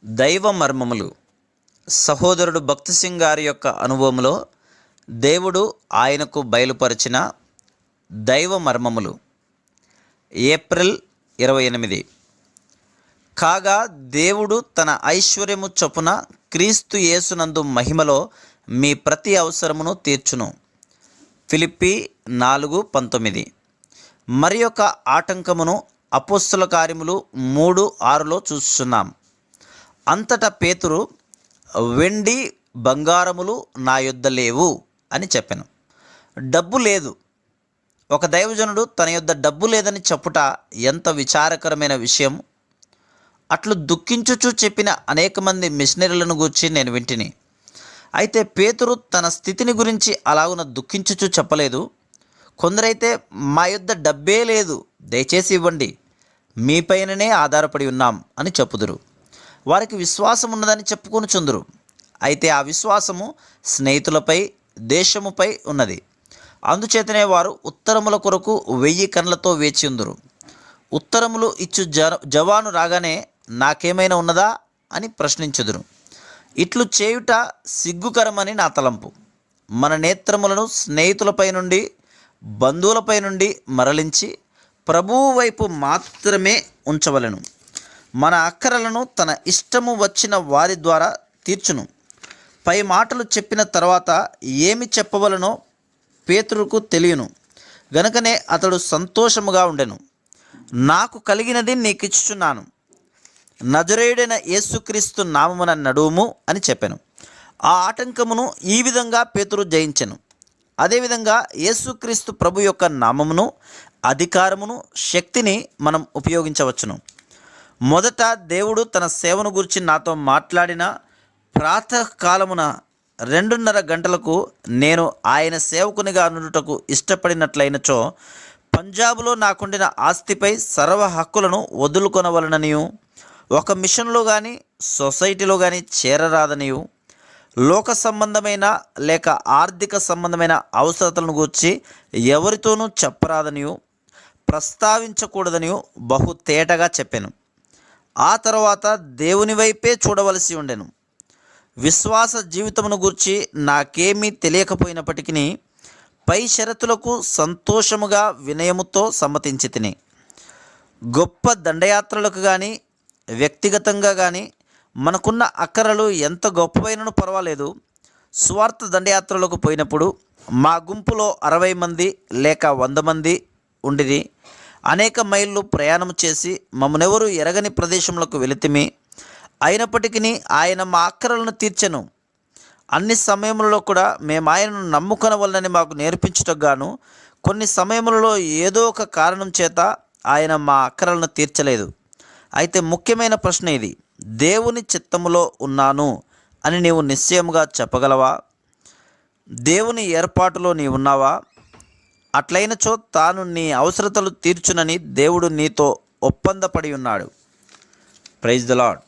దైవ మర్మములు. సహోదరుడు భక్తి సింగ్ గారి యొక్క అనుభవంలో దేవుడు ఆయనకు బయలుపరిచిన దైవ మర్మములు. ఏప్రిల్ 28. కాగా దేవుడు తన ఐశ్వర్యము చొప్పున క్రీస్తు యేసునందు మహిమలో మీ ప్రతి అవసరమును తీర్చును. ఫిలిప్పీ 4:19. మరి యొక్క ఆటంకమును అపోస్తల కార్యములు 3:6లో చూస్తున్నాం. అంతటా పేతురు, వెండి బంగారములు నా యొద్ద లేవు అని చెప్పాను. డబ్బు లేదు. ఒక దైవజనుడు తన యొద్ద డబ్బు లేదని చెప్పుట ఎంత విచారకరమైన విషయం. అట్లు దుఃఖించుచు చెప్పిన అనేక మంది మిషనరీలను గూర్చి నేను వింటిని. అయితే పేతురు తన స్థితిని గురించి అలాగున దుఃఖించుచు చెప్పలేదు. కొందరైతే మా యొద్ద డబ్బే లేదు, దయచేసి ఇవ్వండి, మీపైననే ఆధారపడి ఉన్నాం అని చెప్పుదురు. వారికి విశ్వాసం ఉన్నదని చెప్పుకొనుచుందురు. అయితే ఆ విశ్వాసము స్నేహితులపై, దేశముపై ఉన్నది. అందుచేతనే వారు ఉత్తరముల కొరకు 1000 కన్నులతో వేచి ఉందురు. ఉత్తరములు ఇచ్చు జవాను రాగానే నాకేమైనా ఉన్నదా అని ప్రశ్నించుదురు. ఇట్లు చేయుట సిగ్గుకరమని నా తలంపు. మన నేత్రములను స్నేహితులపై నుండి, బంధువులపై నుండి మరలించి ప్రభువు వైపు మాత్రమే ఉంచవలెను. మన అక్కరలను తన ఇష్టము వచ్చిన వారి ద్వారా తీర్చును. పై మాటలు చెప్పిన తర్వాత ఏమి చెప్పవలనో పేతురుకు తెలియను గనుకనే అతడు సంతోషముగా ఉండెను. నాకు కలిగినది నీకిచ్చుచున్నాను, నజరేయుడైన యేసుక్రీస్తు నామమున నడువుము అని చెప్పాను. ఆ ఆటంకమును ఈ విధంగా పేతురు జయించెను. అదేవిధంగా యేసుక్రీస్తు ప్రభు యొక్క నామమును, అధికారమును, శక్తిని మనం ఉపయోగించవచ్చును. మొదట దేవుడు తన సేవను గురించి నాతో మాట్లాడిన ప్రాతకాలమున 2:30 గంటలకు నేను ఆయన సేవకునిగా నుండుటకు ఇష్టపడినట్లయినచో పంజాబులో నాకుండిన ఆస్తిపై సర్వ హక్కులను వదులుకొనవలననియు, ఒక మిషన్లో కానీ సొసైటీలో కానీ చేరరాదనియు, లోక సంబంధమైన లేక ఆర్థిక సంబంధమైన అవసరతలను గూర్చి ఎవరితోనూ చెప్పరాదనియు, ప్రస్తావించకూడదనియు బహు తేటగా చెప్పాను. ఆ తర్వాత దేవుని వైపే చూడవలసి ఉండెను. విశ్వాస జీవితమును గూర్చి నాకేమీ తెలియకపోయినప్పటికీ పై షరతులకు సంతోషముగా వినయముతో సమ్మతించి తిని, గొప్ప దండయాత్రలకు కానీ వ్యక్తిగతంగా కానీ మనకున్న అక్కరలు ఎంత గొప్పవైనను పర్వాలేదు. స్వార్థ దండయాత్రలకు పోయినప్పుడు మా గుంపులో 60 మంది లేక 100 మంది ఉండిరి. అనేక మైళ్ళు ప్రయాణం చేసి మమ్మనెవరు ఎరగని ప్రదేశములకు వెళితిమి. అయినప్పటికీ ఆయన మా అక్కరలను తీర్చెను. అన్ని సమయములలో కూడా మేము ఆయనను నమ్ముకొనవలనని మాకు నేర్పించుటకు గాను కొన్ని సమయములలో ఏదో ఒక కారణం చేత ఆయన మా అక్కరలను తీర్చలేదు. అయితే ముఖ్యమైన ప్రశ్న ఇది: దేవుని చిత్తములో ఉన్నాను అని నీవు నిశ్చయముగా చెప్పగలవా? దేవుని ఏర్పాటులో నీవు ఉన్నావా? అట్లయినచో తాను నీ అవసరతలు తీర్చునని దేవుడు నీతో ఒప్పందపడి ఉన్నాడు. Praise the lord.